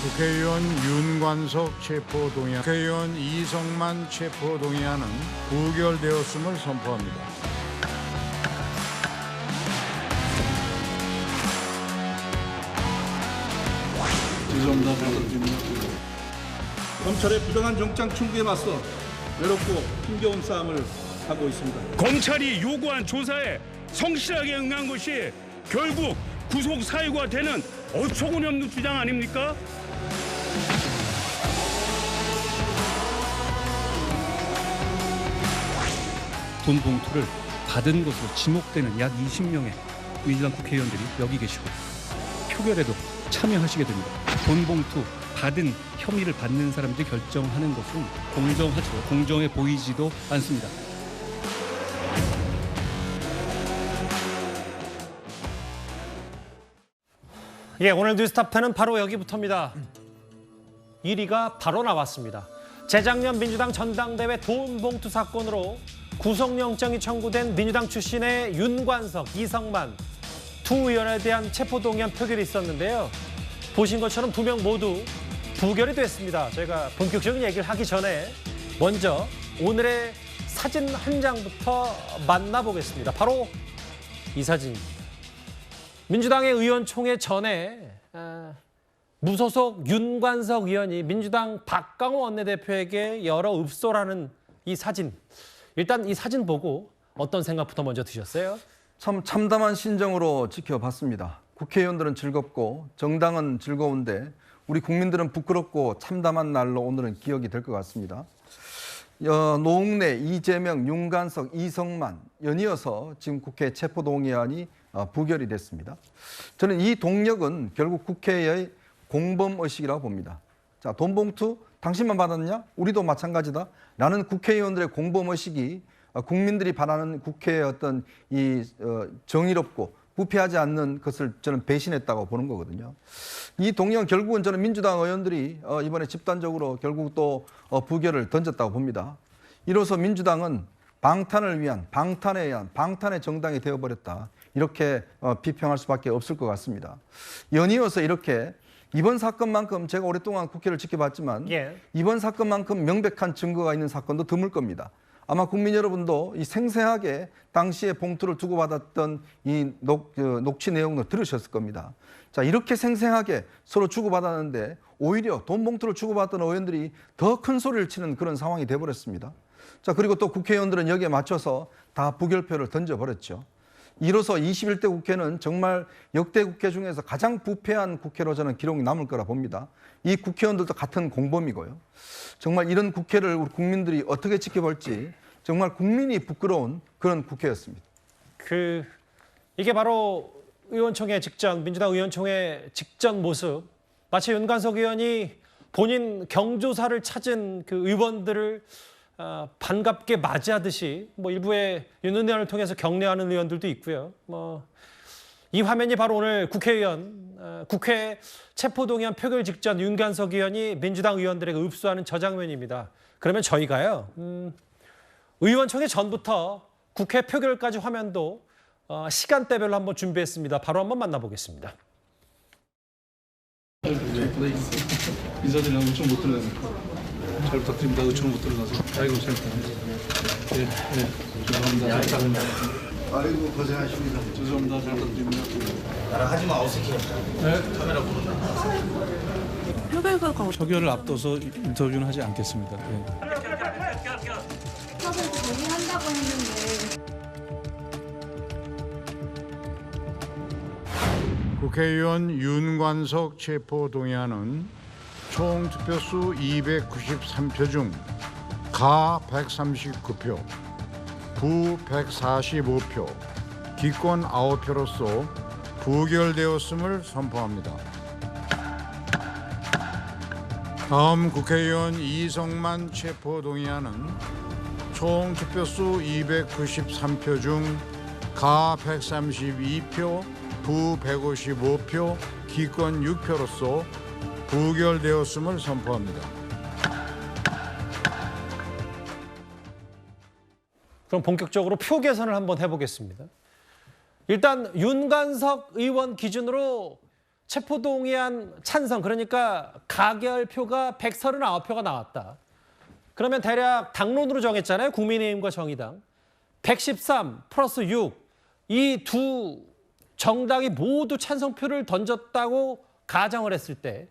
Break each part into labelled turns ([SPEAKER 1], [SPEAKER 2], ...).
[SPEAKER 1] 국회의원 윤관석 체포동의안, 국회의원 이성만 체포동의안은 부결되었음을 선포합니다.
[SPEAKER 2] 죄송합니다. 검찰의 부당한 영장 청구에 맞서 외롭고 힘겨운 싸움을 하고 있습니다.
[SPEAKER 3] 검찰이 요구한 조사에 성실하게 응한 것이 결국 구속 사유가 되는 어처구니없는 주장 아닙니까?
[SPEAKER 4] 돈 봉투를 받은 것으로 지목되는 약 20명의 민주당 국회의원들이 여기 계시고 표결에도 참여하시게 됩니다. 돈 봉투 받은 혐의를 받는 사람들이 결정하는 것은 공정하죠. 공정해 보이지도 않습니다.
[SPEAKER 5] 예, 오늘 뉴스탑10은 바로 여기부터입니다. 1위가 바로 나왔습니다. 재작년 민주당 전당대회 돈 봉투 사건으로 구속영장이 청구된 민주당 출신의 윤관석, 이성만 두 의원에 대한 체포동의안 표결이 있었는데요. 보신 것처럼 두 명 모두 부결이 됐습니다. 저희가 본격적인 얘기를 하기 전에 먼저 오늘의 사진 한 장부터 만나보겠습니다. 바로 이 사진입니다. 민주당의 의원총회 전에 무소속 윤관석 의원이 민주당 박강호 원내대표에게 열어 읍소라는 이 사진. 일단 이 사진 보고 어떤 생각부터 먼저 드셨어요?
[SPEAKER 6] 참 참담한 심정으로 지켜봤습니다. 국회의원들은 즐겁고 정당은 즐거운데 우리 국민들은 부끄럽고 참담한 날로 오늘은 기억이 될 것 같습니다. 노웅래, 이재명, 윤관석, 이성만 연이어서 지금 국회 체포동의안이 부결이 됐습니다. 저는 이 동력은 결국 국회의 공범의식이라고 봅니다. 자, 돈 봉투 당신만 받았냐? 우리도 마찬가지다. 라는 국회의원들의 공범의식이 국민들이 바라는 국회의 어떤 이 정의롭고 부패하지 않는 것을 저는 배신했다고 보는 거거든요. 이 동력은 결국은 저는 민주당 의원들이 이번에 집단적으로 결국 또 부결을 던졌다고 봅니다. 이로써 민주당은 방탄에 의한 방탄의 정당이 되어버렸다. 이렇게 비평할 수밖에 없을 것 같습니다. 연이어서 이렇게 이번 사건만큼 제가 오랫동안 국회를 지켜봤지만 이번 사건만큼 명백한 증거가 있는 사건도 드물 겁니다. 아마 국민 여러분도 이 생생하게 당시에 봉투를 주고받았던 이 녹취 내용을 들으셨을 겁니다. 자, 이렇게 생생하게 서로 주고받았는데 오히려 돈 봉투를 주고받던 의원들이 더 큰 소리를 치는 그런 상황이 돼버렸습니다. 자, 그리고 또 국회의원들은 여기에 맞춰서 다 부결표를 던져버렸죠. 이로써 21대 국회는 정말 역대 국회 중에서 가장 부패한 국회로 저는 기록이 남을 거라 봅니다. 이 국회의원들도 같은 공범이고요. 정말 이런 국회를 우리 국민들이 어떻게 지켜볼지 정말 국민이 부끄러운 그런 국회였습니다.
[SPEAKER 5] 이게 바로 의원총회 직전, 민주당 의원총회 직전 모습. 마치 윤관석 의원이 본인 경조사를 찾은 그 의원들을 반갑게 맞이하듯이 일부의 윤 의원을 통해서 격려하는 의원들도 있고요. 이 화면이 바로 오늘 국회 체포동의안 표결 직전 윤관석 의원이 민주당 의원들에게 읍소하는 저 장면입니다. 그러면 저희가요, 의원총회 전부터 국회 표결까지 화면도 시간대별로 한번 준비했습니다. 바로 한번 만나보겠습니다.
[SPEAKER 2] 인사드리려고 요청 못 들어가서 잘 부탁드립니다. 요청 못 들어가서. 아이고 잘 부탁드립니다. 죄송합니다.
[SPEAKER 7] 아이고 고생하십니다.
[SPEAKER 2] 죄송합니다. 잘 부탁드립니다.
[SPEAKER 7] 나랑 하지 마, 어색해. 네? 카메라 보는다.
[SPEAKER 8] 표결과
[SPEAKER 2] 표결을 앞둬서 인터뷰는 하지 않겠습니다. 네.
[SPEAKER 8] 사실 동의한다고 했는데
[SPEAKER 1] 국회의원 윤관석 체포동의안은 총 투표수 293표 중 가 139표, 부 145표, 기권 9표로서 부결되었음을 선포합니다. 다음 국회의원 이성만 체포동의안은 총 투표수 293표 중 가 132표, 부 155표, 기권 6표로서 부결되었음을 선포합니다.
[SPEAKER 5] 그럼 본격적으로 표 계산을 한번 해보겠습니다. 일단 윤관석 의원 기준으로 체포동의안 찬성, 그러니까 가결표가 139표가 나왔다. 그러면 대략 당론으로 정했잖아요. 국민의힘과 정의당. 113 플러스 6. 이 두 정당이 모두 찬성표를 던졌다고 가정을 했을 때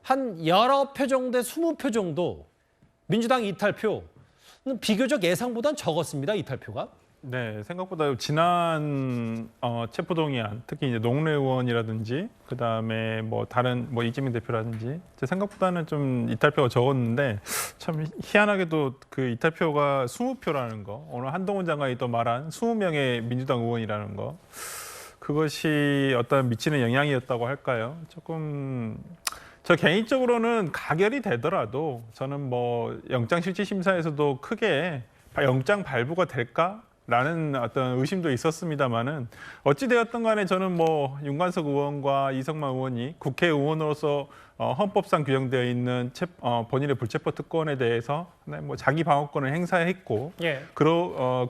[SPEAKER 5] 한 여러 표 정도의 20표 정도 민주당 이탈표 비교적 예상보단 적었습니다. 이탈표가.
[SPEAKER 7] 네, 생각보다 지난 체포동의안, 특히 이제 노웅래 의원이라든지 그다음에 뭐 다른 뭐 이재명 대표라든지 제 생각보다는 좀 이탈표가 적었는데 참 희한하게도 그 이탈표가 20표라는 거, 오늘 한동훈 장관이 또 말한 20명의 민주당 의원이라는 거, 그것이 어떤 미치는 영향이었다고 할까요? 조금 저 개인적으로는 가결이 되더라도 저는 뭐 영장실질심사에서도 크게 영장 발부가 될까라는 어떤 의심도 있었습니다만은 어찌되었든 간에 저는 뭐 윤관석 의원과 이성만 의원이 국회의원으로서 헌법상 규정되어 있는 본인의 불체포 특권에 대해서 뭐 자기 방어권을 행사했고
[SPEAKER 5] 예.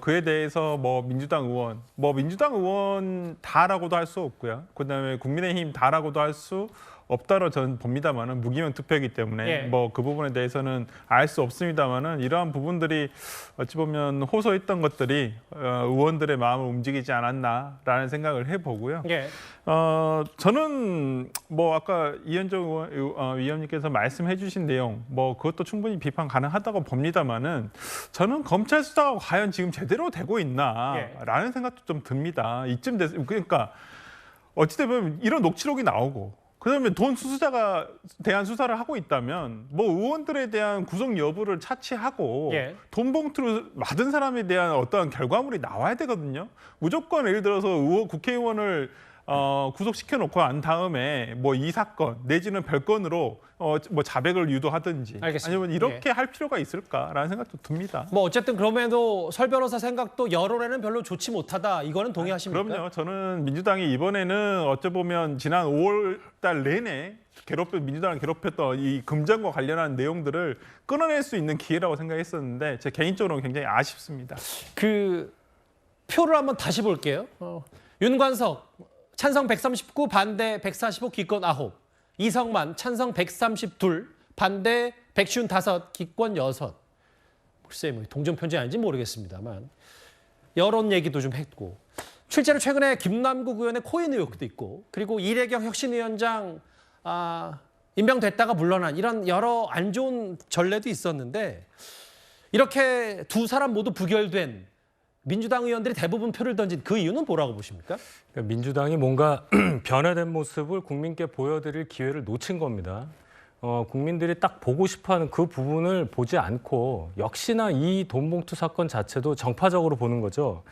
[SPEAKER 7] 그에 대해서 뭐 민주당 의원 다라고도 할 수 없고요. 그다음에 국민의힘 다라고도 할 수 없다로 저는 봅니다만은 무기명 투표이기 때문에
[SPEAKER 5] 예.
[SPEAKER 7] 뭐 그 부분에 대해서는 알 수 없습니다만은 이러한 부분들이 어찌 보면 호소했던 것들이 의원들의 마음을 움직이지 않았나라는 생각을 해보고요.
[SPEAKER 5] 예.
[SPEAKER 7] 저는 뭐 아까 이현정 위원님께서 말씀해주신 내용 뭐 그것도 충분히 비판 가능하다고 봅니다만은 저는 검찰 수사가 과연 지금 제대로 되고 있나라는 생각도 좀 듭니다. 이쯤 돼서 그러니까 어찌되면 이런 녹취록이 나오고. 그다음에 돈 수수자가 대한 수사를 하고 있다면 뭐 의원들에 대한 구속 여부를 차치하고
[SPEAKER 5] 예.
[SPEAKER 7] 돈 봉투를 받은 사람에 대한 어떠한 결과물이 나와야 되거든요. 무조건 예를 들어서 국회의원을 구속시켜 놓고 한 다음에 뭐 이 사건 내지는 별건으로 뭐 자백을 유도하든지
[SPEAKER 5] 알겠습니다.
[SPEAKER 7] 아니면 이렇게 할 필요가 있을까라는 생각도 듭니다.
[SPEAKER 5] 뭐 어쨌든 그럼에도 설 변호사 생각도 여론에는 별로 좋지 못하다. 이거는 동의하십니까?
[SPEAKER 7] 그럼요. 저는 민주당이 이번에는 어쩌보면 지난 5월 달 내내 민주당을 괴롭혔던 이 금전과 관련한 내용들을 끊어낼 수 있는 기회라고 생각했었는데 제 개인적으로는 굉장히 아쉽습니다.
[SPEAKER 5] 그 표를 한번 다시 볼게요. 윤관석 찬성 139, 반대 145, 기권 9. 이성만 찬성 132, 반대 155, 기권 6. 글쎄 뭐 동정 편지 아닌지 모르겠습니다만 여론 얘기도 좀 했고 실제로 최근에 김남국 의원의 코인 의혹도 있고 그리고 이래경 혁신위원장 임명됐다가 물러난 이런 여러 안 좋은 전례도 있었는데 이렇게 두 사람 모두 부결된 민주당 의원들이 대부분 표를 던진 그 이유는 뭐라고 보십니까?
[SPEAKER 9] 그러니까 민주당이 뭔가 변화된 모습을 국민께 보여드릴 기회를 놓친 겁니다. 국민들이 딱 보고 싶어하는 그 부분을 보지 않고 역시나 이 돈봉투 사건 자체도 정파적으로 보는 거죠.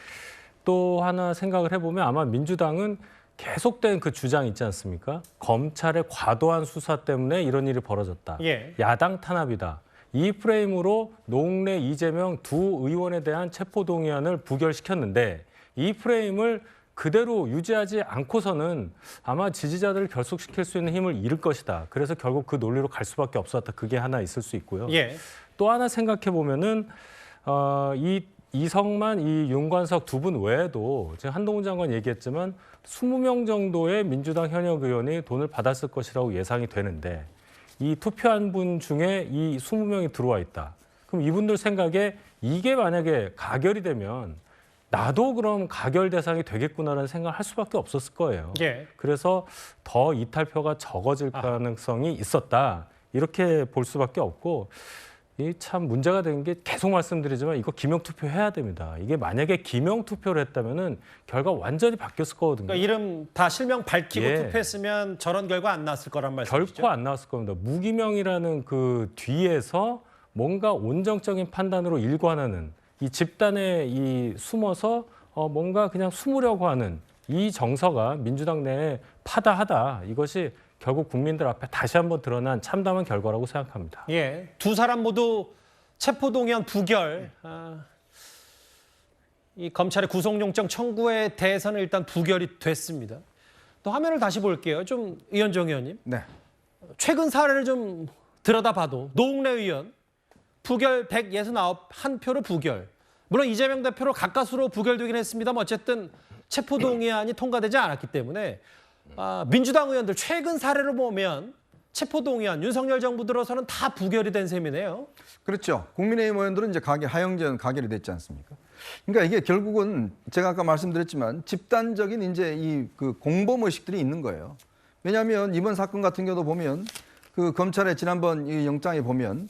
[SPEAKER 9] 또 하나 생각을 해보면 아마 민주당은 계속된 그 주장 있지 않습니까? 검찰의 과도한 수사 때문에 이런 일이 벌어졌다.
[SPEAKER 5] 예.
[SPEAKER 9] 야당 탄압이다. 이 프레임으로 노웅래, 이재명 두 의원에 대한 체포동의안을 부결시켰는데 이 프레임을 그대로 유지하지 않고서는 아마 지지자들을 결속시킬 수 있는 힘을 잃을 것이다. 그래서 결국 그 논리로 갈 수밖에 없었다. 그게 하나 있을 수 있고요.
[SPEAKER 5] 예.
[SPEAKER 9] 또 하나 생각해 보면은 이 이성만, 이 윤관석 두 분 외에도 지금 한동훈 장관 얘기했지만 20명 정도의 민주당 현역 의원이 돈을 받았을 것이라고 예상이 되는데 이 투표한 분 중에 이 20명이 들어와 있다. 그럼 이분들 생각에 이게 만약에 가결이 되면 나도 그럼 가결 대상이 되겠구나라는 생각을 할 수밖에 없었을 거예요.
[SPEAKER 5] 예.
[SPEAKER 9] 그래서 더 이탈표가 적어질 가능성이 있었다. 이렇게 볼 수밖에 없고 이 참 문제가 된 게 계속 말씀드리지만 이거 기명투표 해야 됩니다. 이게 만약에 기명투표를 했다면은 결과 완전히 바뀌었을 거거든요.
[SPEAKER 5] 그러니까 이름 다 실명 밝히고
[SPEAKER 9] 예.
[SPEAKER 5] 투표했으면 저런 결과 안 나왔을 거란 말씀이시죠?
[SPEAKER 9] 결코 안 나왔을 겁니다. 무기명이라는 그 뒤에서 뭔가 온정적인 판단으로 일관하는 이 집단에 이 숨어서 뭔가 그냥 숨으려고 하는 이 정서가 민주당 내에 파다하다. 이것이 결국 국민들 앞에 다시 한번 드러난 참담한 결과라고 생각합니다.
[SPEAKER 5] 예, 두 사람 모두 체포동의안 부결. 이 검찰의 구속영장 청구에 대해서는 일단 부결이 됐습니다. 또 화면을 다시 볼게요. 좀 이현정 의원님.
[SPEAKER 6] 네.
[SPEAKER 5] 최근 사례를 좀 들여다봐도 노웅래 의원 부결 169 한 표로 부결. 물론 이재명 대표로 가까스로 부결되긴 했습니다만 어쨌든 체포동의안이 통과되지 않았기 때문에 민주당 의원들 최근 사례를 보면 체포동의안 윤석열 정부 들어서는 다 부결이 된 셈이네요.
[SPEAKER 6] 그렇죠. 국민의힘 의원들은 이제 하영전 가결이 됐지 않습니까? 그러니까 이게 결국은 제가 아까 말씀드렸지만 집단적인 이제 그 공범 의식들이 있는 거예요. 왜냐하면 이번 사건 같은 경우도 보면 그 검찰의 지난번 이 영장에 보면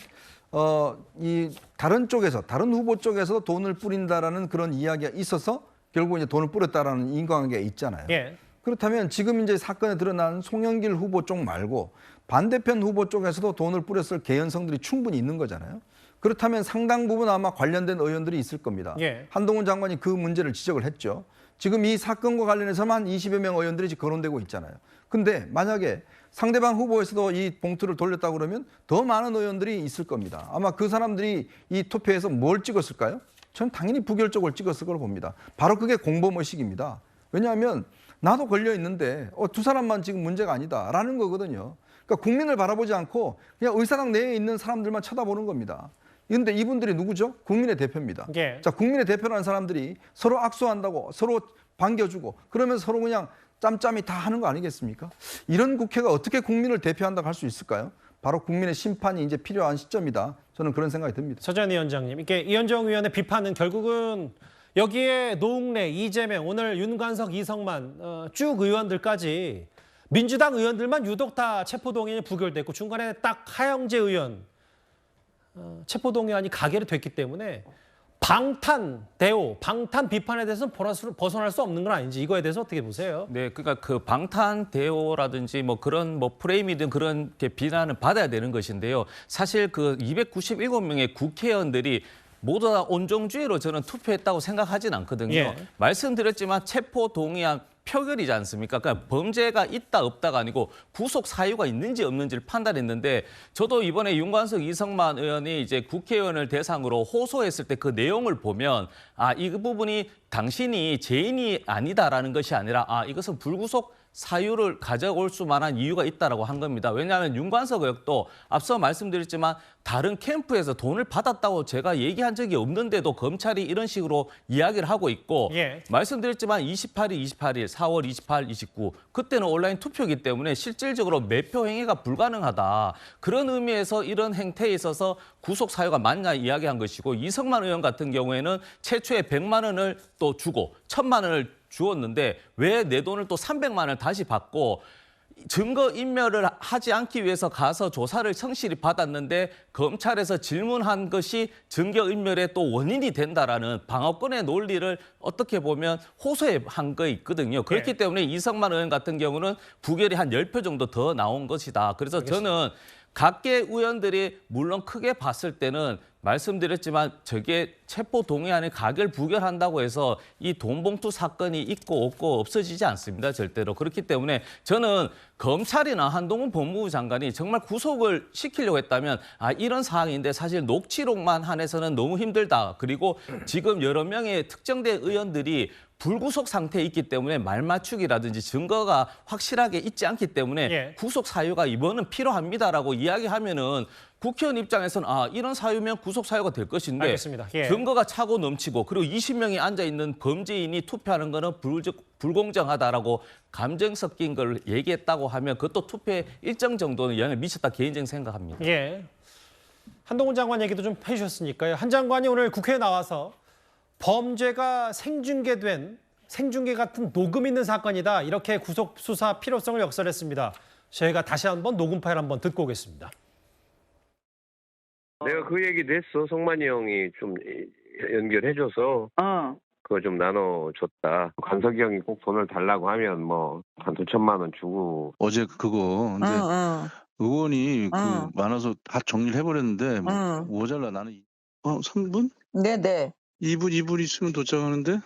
[SPEAKER 6] 이 다른 쪽에서 다른 후보 쪽에서 돈을 뿌린다라는 그런 이야기가 있어서 결국 이제 돈을 뿌렸다라는 인과관계가 있잖아요.
[SPEAKER 5] 예.
[SPEAKER 6] 그렇다면 지금 이제 사건에 드러난 송영길 후보 쪽 말고 반대편 후보 쪽에서도 돈을 뿌렸을 개연성들이 충분히 있는 거잖아요. 그렇다면 상당 부분 아마 관련된 의원들이 있을 겁니다.
[SPEAKER 5] 예.
[SPEAKER 6] 한동훈 장관이 그 문제를 지적을 했죠. 지금 이 사건과 관련해서만 20여 명 의원들이 지금 거론되고 있잖아요. 근데 만약에 상대방 후보에서도 이 봉투를 돌렸다고 그러면 더 많은 의원들이 있을 겁니다. 아마 그 사람들이 이 투표에서 뭘 찍었을까요? 저는 당연히 부결적으로 찍었을 거로 봅니다. 바로 그게 공범의식입니다. 왜냐하면 나도 걸려 있는데 두 사람만 지금 문제가 아니다라는 거거든요. 그러니까 국민을 바라보지 않고 그냥 의사당 내에 있는 사람들만 쳐다보는 겁니다. 그런데 이분들이 누구죠? 국민의 대표입니다.
[SPEAKER 5] 예.
[SPEAKER 6] 자, 국민의 대표라는 사람들이 서로 악수한다고 서로 반겨주고 그러면 서로 그냥 짬짬이 다 하는 거 아니겠습니까? 이런 국회가 어떻게 국민을 대표한다고 할 수 있을까요? 바로 국민의 심판이 이제 필요한 시점이다. 저는 그런 생각이 듭니다.
[SPEAKER 5] 서전 위원장님, 이게 이현정 의원의 비판은 결국은 여기에 노웅래, 이재명, 오늘 윤관석, 이성만 쭉 의원들까지 민주당 의원들만 유독 다 체포동의안이 부결됐고 중간에 딱 하영재 의원 체포동의안이 가결이 됐기 때문에 방탄 대오, 방탄 비판에 대해서는 벗어날 수 없는 건 아닌지 이거에 대해서 어떻게 보세요?
[SPEAKER 10] 네, 그러니까 그 방탄 대오라든지 뭐 그런 뭐 프레임이든 그런 비난을 받아야 되는 것인데요. 사실 그 297명의 국회의원들이 모두 다 온정주의로 저는 투표했다고 생각하진 않거든요.
[SPEAKER 5] 예.
[SPEAKER 10] 말씀드렸지만 체포동의안 표결이지 않습니까? 그러니까 범죄가 있다 없다가 아니고 구속 사유가 있는지 없는지를 판단했는데 저도 이번에 윤관석, 이성만 의원이 이제 국회의원을 대상으로 호소했을 때 그 내용을 보면 이 부분이 당신이 죄인이 아니다라는 것이 아니라 이것은 불구속 사유를 가져올 수만한 이유가 있다라고 한 겁니다. 왜냐하면 윤관석 의원도 앞서 말씀드렸지만 다른 캠프에서 돈을 받았다고 제가 얘기한 적이 없는데도 검찰이 이런 식으로 이야기를 하고 있고
[SPEAKER 5] 예.
[SPEAKER 10] 말씀드렸지만 28일, 4월 28, 29 그때는 온라인 투표이기 때문에 실질적으로 매표 행위가 불가능하다. 그런 의미에서 이런 행태에 있어서 구속 사유가 맞냐 이야기한 것이고 이성만 의원 같은 경우에는 최초에 100만 원을 또 주고 1000만 원을 주었는데 왜 내 돈을 또 300만 원을 다시 받고 증거 인멸을 하지 않기 위해서 가서 조사를 성실히 받았는데 검찰에서 질문한 것이 증거 인멸의 또 원인이 된다라는 방어권의 논리를 어떻게 보면 호소한 거 있거든요. 그렇기 때문에 이성만 의원 같은 경우는 부결이 한 10표 정도 더 나온 것이다. 그래서 저는 각계 의원들이 물론 크게 봤을 때는 말씀드렸지만 저게 체포동의안을 가결 부결한다고 해서 이 돈봉투 사건이 있고 없고 없어지지 않습니다. 절대로. 그렇기 때문에 저는 검찰이나 한동훈 법무부 장관이 정말 구속을 시키려고 했다면 이런 상황인데 사실 녹취록만 한해서는 너무 힘들다. 그리고 지금 여러 명의 특정된 의원들이 불구속 상태에 있기 때문에 말 맞추기라든지 증거가 확실하게 있지 않기 때문에 구속 사유가 이번은 필요합니다라고 이야기하면은 국회의원 입장에서는 이런 사유면 구속 사유가 될 것인데
[SPEAKER 5] 알겠습니다.
[SPEAKER 10] 증거가 차고 넘치고 그리고 20명이 앉아 있는 범죄인이 투표하는 거는 불공정하다라고 감정 섞인 걸 얘기했다고 하면 그것도 투표에 일정 정도는 영향을 미쳤다 개인적인 생각합니다.
[SPEAKER 5] 예. 한동훈 장관 얘기도 좀 해주셨으니까요. 한 장관이 오늘 국회에 나와서 범죄가 생중계 같은 녹음 있는 사건이다. 이렇게 구속 수사 필요성을 역설했습니다. 저희가 다시 한번 녹음 파일 한번 듣고 오겠습니다.
[SPEAKER 11] 내가 그 얘기도 했어. 성만이 형이 좀 연결해줘서 그거 좀 나눠줬다. 관석이 형이 꼭 돈을 달라고 하면 뭐 한 2천만 원 주고.
[SPEAKER 2] 어제 그거 근데 의원이 그 많아서 다 정리를 해버렸는데 뭐 모자라 나는 3분?
[SPEAKER 8] 네네.
[SPEAKER 2] 2분 있으면 도착하는데?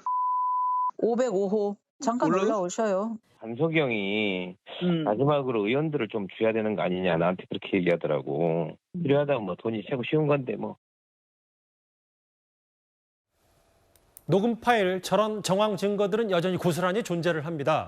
[SPEAKER 8] 505호. 잠깐 올라오셔요.
[SPEAKER 11] 관석이 형이 마지막으로 의원들을 좀 줘야 되는 거 아니냐 나한테 그렇게 얘기하더라고. 필요하다면 뭐 돈이 최고 쉬운 건데 뭐.
[SPEAKER 5] 녹음 파일 저런 정황 증거들은 여전히 고스란히 존재를 합니다.